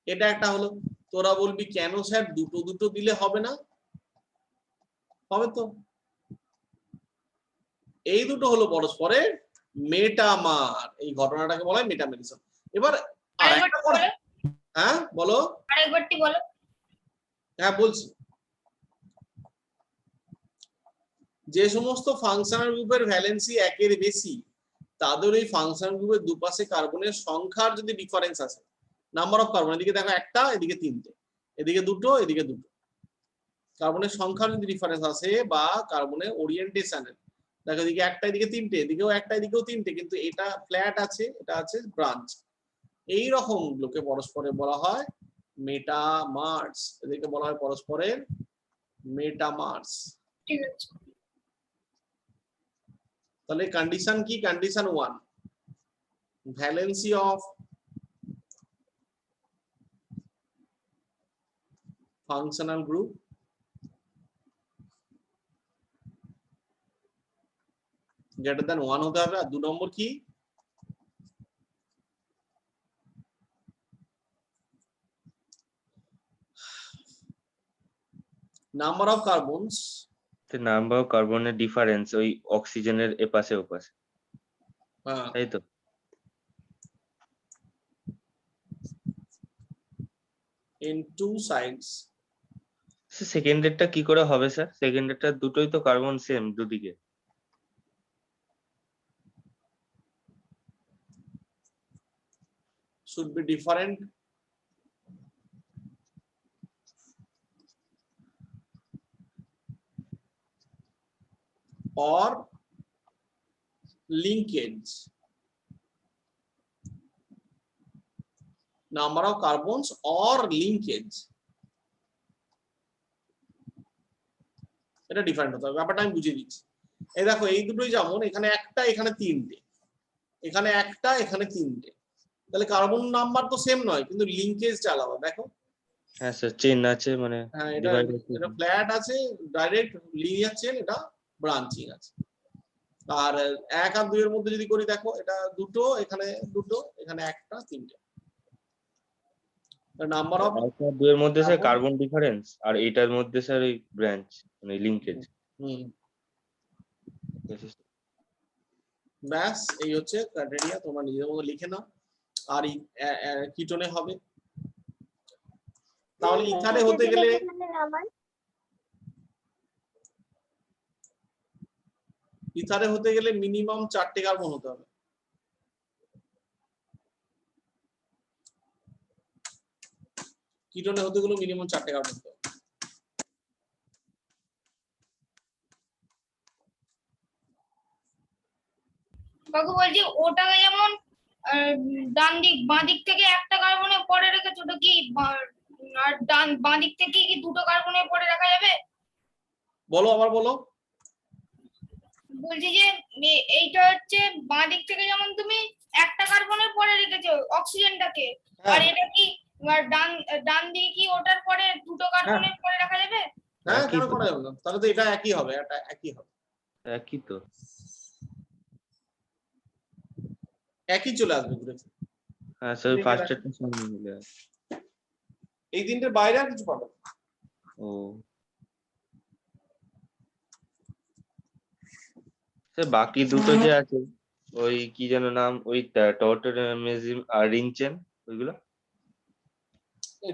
এটা একটা হলো। তোরা বলবি কেন স্যার দুটো দুটো দিলে হবে না? হবে তো, এই দুটো হলো পরস্পরের মেটামার, এই ঘটনাটাকে বলা হয় মেটামেরিজম। এবার আরেকটা আরেকবার বলো, হ্যাঁ বলো। আরেকবারটি বলো। হ্যাঁ বলছি, যে সমস্ত ফাংশনাল গ্রুপের ভ্যালেন্সি একের বেশি তাদের ওই ফাংশনাল গ্রুপের দুপাশে কার্বনের সংখ্যার যদি ডিফারেন্স আছে, নাম্বার অফ কার্বন, এদিকে দেখো একটা, এদিকে তিনটে, এদিকে দুটো, এদিকে দুটো, কার্বনের সংখ্যার যদি ডিফারেন্স আছে বা কার্বনের ওরিয়েন্টেশনের, দেখো এদিকে একটা, এদিকে তিনটে, এদিকেও একটা, এদিকেও তিনটে, কিন্তু এটা ফ্ল্যাট আছে, এটা আছে ব্রাঞ্চ, এই রকম গুলোকে পরস্পরের বলা হয় মেটামার্স, এদেরকে বলা হয় পরস্পরের মেটামার্স। ঠিক আছে। তাহলে কন্ডিশন কি, condition 1, valency of functional group greater than 1 হতে হবে। আর 2 নম্বর কি, number of carbons, number of কার্বনের ডিফারেন্স ওই অক্সিজেনের এপাশে ওপাশে, হ্যাঁ তাই তো? in two sides, সেকেন্ডেরটা কি করে হবে স্যার? সেকেন্ডেরটা দুটোই তো কার্বন সেম দুদিকে। should be different or linkage, number of carbons or linkage, এটা ডিফারেন্ট হতে হবে, ব্যাপারটা আমি বুঝিয়ে দিচ্ছি। এই দেখো এই দুটোই যেমন, এখানে একটা, এখানে তিনটে, এখানে একটা, এখানে তিনটে, তাহলে কার্বন নাম্বার তো সেম নয়, কিন্তু লিঙ্কেজটা আলাদা। দেখো হ্যাঁ স্যার, চেন আছে মানে হ্যাঁ, এটা divide এটা ফ্ল্যাট আছে, ডাইরেক্ট লিনিয়ার চেন, এটা ব্রাঞ্চিং আছে। আর 1 আর 2 এর মধ্যে যদি করি, দেখো এটা দুটো, এখানে দুটো, এখানে একটা, তিনটে, নাম্বার অফ একটা দুয়ের মধ্যে স্যার Carbon- কার্বন ডিফারেন্স, আর এইটার মধ্যে স্যার ওই ব্রাঞ্চ মানে লিঙ্কেজ। ব্যাস, এই হচ্ছে ক্রাইটেরিয়া, তোমরা নিজের মতো লিখে নাও। আর কিটোনে হবে, তাহলে ইথারে হতে গেলে নামান মিনিমাম 4টে কার্বন হতে হবে। কিটোনে হতে গেলে মিনিমাম 4টে কার্বন হতে হবে। কাকু বলছি ওটাকে যেমন ডান দিক বাঁ দিক থেকে একটা কার্বনে পরে রেখেছো, ওটা কি আর বাঁ দিক থেকে কি দুটো কার্বনে পরে রাখা যাবে? বলো, আবার বলো। বলছি যে এইটা হচ্ছে বাঁ দিক থেকে যেমন তুমি একটা কার্বনের পরে রেখেছো অক্সিজেনটাকে, আর এটা কি ডান দিকে কি ওটার পরে দুটো কার্বনের পরে রাখা যাবে? হ্যাঁ, একই কেন তো। করা যাবে না? তাহলে তো এটা একই হবে, এটা একই হবে, একই তো। একই চলে আসবে ঘুরে ফিরে। হ্যাঁ স্যার, দেখে ফার্স্ট রাখো। এর সঙ্গে মিলে আছে। এই তিনটের বাইরে আর কিছু পাবে না। ও স্যার, বাকি দুটো যে আছে ওই কি যেন নাম, ওই টর্টোমেজিম আর রিংচেন, ওইগুলো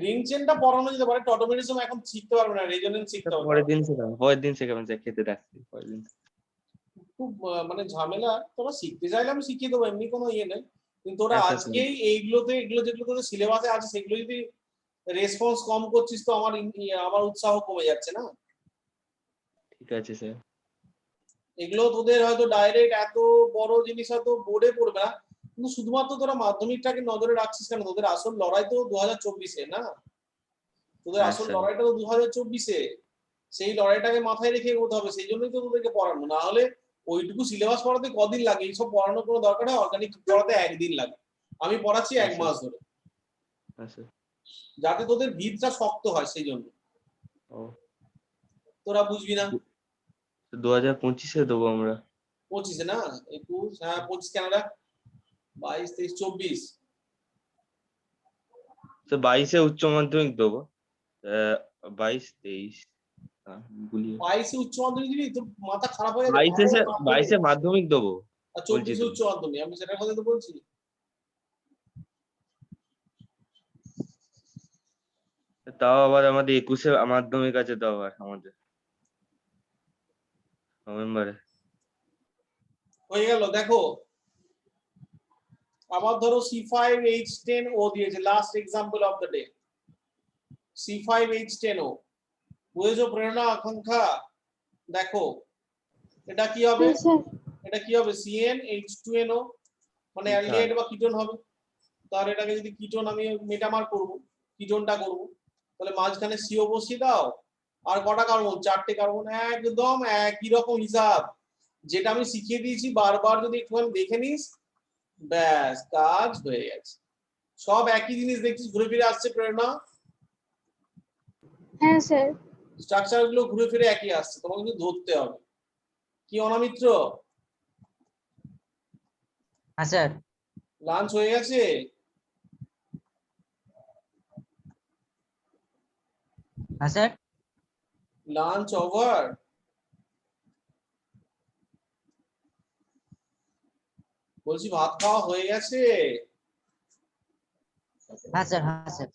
রিং চেনটা পড়ানো যেতে পারে, টটোমেরিজম এখন শিখতে পারবে না, রেজোনেন্স শিখতে হবে। পরের দিন শেখাবেন, পরের দিন শেখাবেন স্যার, খেতে রাখছি পরের দিন। খুব মানে ঝামেলা, তোরা শিখতে চাইলে আমি শিখিয়ে দেবো, এমনি কোনো ইয়ে নেই, কিন্তু তোরা আচ্ছা, আজকেই এইগুলোতে, এগুলো যেগুলো তোদের সিলেবাসে আছে সেগুলো যদি রেসপন্স কম করছিস, তো আমার উৎসাহ কমে যাচ্ছে না। ঠিক আছে স্যার। এগুলো তোদের হয়তো ডাইরেক্ট এত বড় জিনিস হয়তো বোর্ডে পড়বে না, কিন্তু শুধুমাত্র তোরা মাধ্যমিকটাকে নজরে রাখছিস কেন? তোদের আসল লড়াই তো 2024-এ না, তোদের হ্যাঁ, আসল স্যার। লড়াইটা তো 2024-এ। সেই লড়াইটাকে মাথায় রেখে এগোতে হবে, সেই জন্যই তো তোদেরকে পড়ানো, না হলে ওইটুকু সিলেবাস পড়াতে কদিন লাগে, এইসব পড়ানোর কোনো দরকার নেই, অর্গানিক পড়াতে একদিন লাগে, আমি পড়াচ্ছি 1 মাস ধরে, হ্যাঁ স্যার। যাতে তোদের ভিতটা শক্ত হয়, সেই জন্য। ও তোরা বুঝবি না। 2025-এ দেবো আমরা। 25-এ না, 21, হ্যাঁ 25 কানাডা, 22, 23, 24। তো 22-এ উচ্চ মাধ্যমিক দেবো। 22, 23 ভুলিয়ে 22-এ উচ্চ মাধ্যমিক দিবি, তোর মাথা খারাপ হয়ে যাবে। 22-এ মাধ্যমিক দেবো। আর বলছি 24-এ তো। উচ্চ মাধ্যমিক, আমি সেটার কথা তো বলছি। তাও আবার আমাদের 21-এ মাধ্যমিক আছে, তাও আবার আমাদের নভেম্বরে। হয়ে গেল, দেখো আবার ধরো C5H10 ও দিয়েছে, last example of the day, C5H10O, বুঝেছো প্রেরণা আকাঙ্ক্ষা? দেখো এটা কি হবে, হ্যাঁ স্যার। এটা কি হবে, CnH2NO, মানে অ্যালডিহাইড বা কিটোন হবে। তাহলে এটাকে যদি কিটোন আমি মেটামার করব, কিটোনটা করব, তাহলে মাঝখানে CO বসিয়ে দাও, আর কটা কার্বন, 4টে কার্বন, একদম একই রকম হিসাব, যেটা আমি শিখিয়ে দিয়েছি, বারবার যদি একটুখানি দেখে নিস, ব্যাস কাজ হয়ে গেছে। সব একই জিনিস দেখছিস ঘুরে ফিরে আসছে প্রেরণা, হ্যাঁ স্যার। স্ট্রাকচার গুলো ঘুরে ফিরে একই আসছে, তোমাকে কিন্তু ধরতে হবে। কি অনামিত্র, হ্যাঁ স্যার। লাঞ্চ হয়ে গেছে? হ্যাঁ স্যার। Lunch over? বলছি ভাত খাওয়া হয়ে গেছে? হ্যাঁ স্যার। হ্যাঁ স্যার।